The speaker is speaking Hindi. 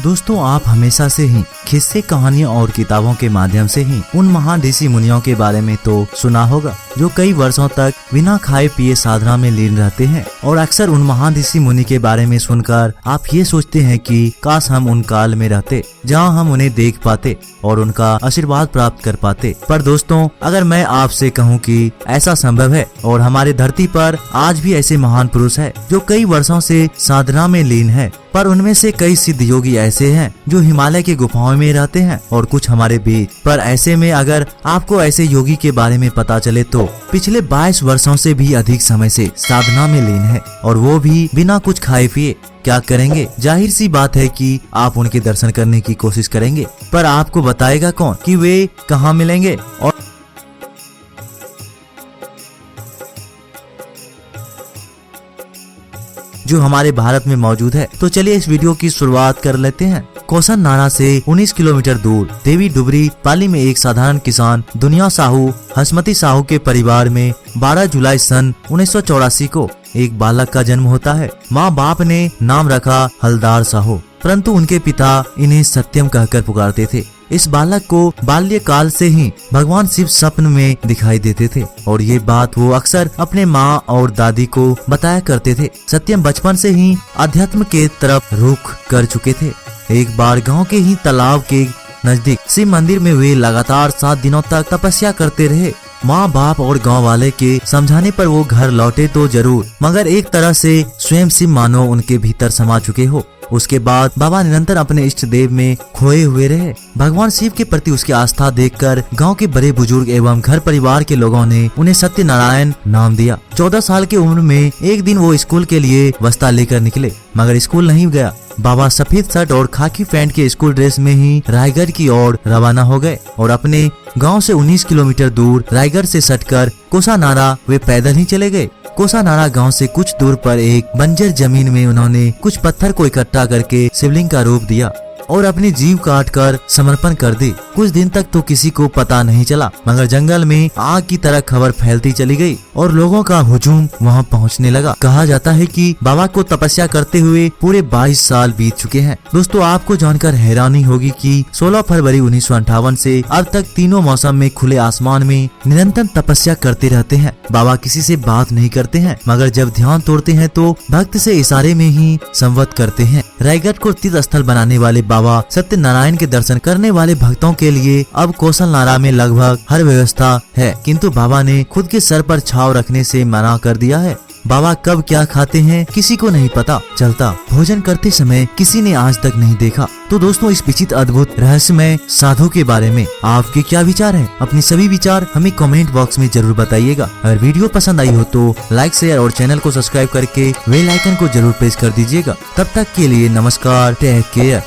दोस्तों, आप हमेशा से ही किस्से, कहानियों और किताबों के माध्यम से ही उन महान ऋषि मुनियों के बारे में तो सुना होगा जो कई वर्षों तक बिना खाए पिए साधना में लीन रहते हैं। और अक्सर उन महान ऋषि मुनि के बारे में सुनकर आप ये सोचते हैं कि काश हम उन काल में रहते जहां हम उन्हें देख पाते और उनका आशीर्वाद प्राप्त कर पाते। पर दोस्तों, अगर मैं आपसे कहूं कि ऐसा संभव है और हमारे धरती पर आज भी ऐसे महान पुरुष है जो कई वर्षों से साधना में लीन है, पर उनमें से कई सिद्ध योगी ऐसे हैं जो हिमालय के गुफाओं में रहते हैं और कुछ हमारे बीच। पर ऐसे में अगर आपको ऐसे योगी के बारे में पता चले तो पिछले 22 वर्षों से भी अधिक समय से साधना में लीन है और वो भी बिना कुछ खाए पिए, क्या करेंगे? जाहिर सी बात है कि आप उनके दर्शन करने की कोशिश करेंगे, पर आपको बताएगा कौन कि वे कहाँ मिलेंगे और जो हमारे भारत में मौजूद है। तो चलिए इस वीडियो की शुरुआत कर लेते हैं। कौशन नारा से 19 किलोमीटर दूर देवी डुबरी पाली में एक साधारण किसान दुनिया साहू हसमती साहू के परिवार में 12 जुलाई सन 1984 को एक बालक का जन्म होता है। माँ बाप ने नाम रखा हलदार साहू, परंतु उनके पिता इन्हें सत्यम कहकर पुकारते थे। इस बालक को बाल्यकाल से ही भगवान शिव स्वप्न में दिखाई देते थे और ये बात वो अक्सर अपने माँ और दादी को बताया करते थे। सत्यम बचपन से ही अध्यात्म के तरफ रुख कर चुके थे। एक बार गांव के ही तालाब के नजदीक शिव मंदिर में वे लगातार 7 दिनों तक तपस्या करते रहे। माँ बाप और गांव वाले के समझाने पर वो घर लौटे तो जरूर, मगर एक तरह से स्वयं शिव मानो उनके भीतर समा चुके हो। उसके बाद बाबा निरंतर अपने इष्ट देव में खोए हुए रहे। भगवान शिव के प्रति उसकी आस्था देखकर गांव के बड़े बुजुर्ग एवं घर परिवार के लोगों ने उन्हें सत्यनारायण नाम दिया। 14 साल की उम्र में एक दिन वो स्कूल के लिए बस्ता लेकर निकले, मगर स्कूल नहीं गया। बाबा सफेद शर्ट और खाकी पैंट के स्कूल ड्रेस में ही रायगढ़ की ओर रवाना हो गए और अपने गांव से 19 किलोमीटर दूर रायगढ़ से सटकर कोसा नारा वे पैदल ही चले गए। कोसा नारा गांव से कुछ दूर पर एक बंजर जमीन में उन्होंने कुछ पत्थर को इकट्ठा करके शिवलिंग का रूप दिया और अपनी जीव काट कर समर्पण कर दी। कुछ दिन तक तो किसी को पता नहीं चला, मगर जंगल में आग की तरह खबर फैलती चली गई और लोगों का हुजूम वहां पहुंचने लगा। कहा जाता है कि बाबा को तपस्या करते हुए पूरे 22 साल बीत चुके हैं। दोस्तों, आपको जानकर हैरानी होगी कि 16 फरवरी 1958 से अब तक तीनों मौसम में खुले आसमान में निरंतर तपस्या करते रहते हैं। बाबा किसी से बात नहीं करते हैं, मगर जब ध्यान तोड़ते हैं तो भक्त से इशारे में ही संवाद करते हैं। रायगढ़ को तीर्थ स्थल बनाने वाले बाबा सत्यनारायण के दर्शन करने वाले भक्तों के लिए अब कौशल नारा में लगभग हर व्यवस्था है, किंतु बाबा ने खुद के सर पर छाव रखने से मना कर दिया है। बाबा कब क्या खाते हैं किसी को नहीं पता चलता। भोजन करते समय किसी ने आज तक नहीं देखा। तो दोस्तों, इस विचित्र अद्भुत रहस्यमय साधु के बारे में आपके क्या विचार हैं? अपने सभी विचार हमें कमेंट बॉक्स में जरूर बताइएगा। अगर वीडियो पसंद आई हो तो लाइक, शेयर और चैनल को सब्सक्राइब करके बेल आइकन को जरूर प्रेस कर दीजिएगा। तब तक के लिए नमस्कार, टेक केयर।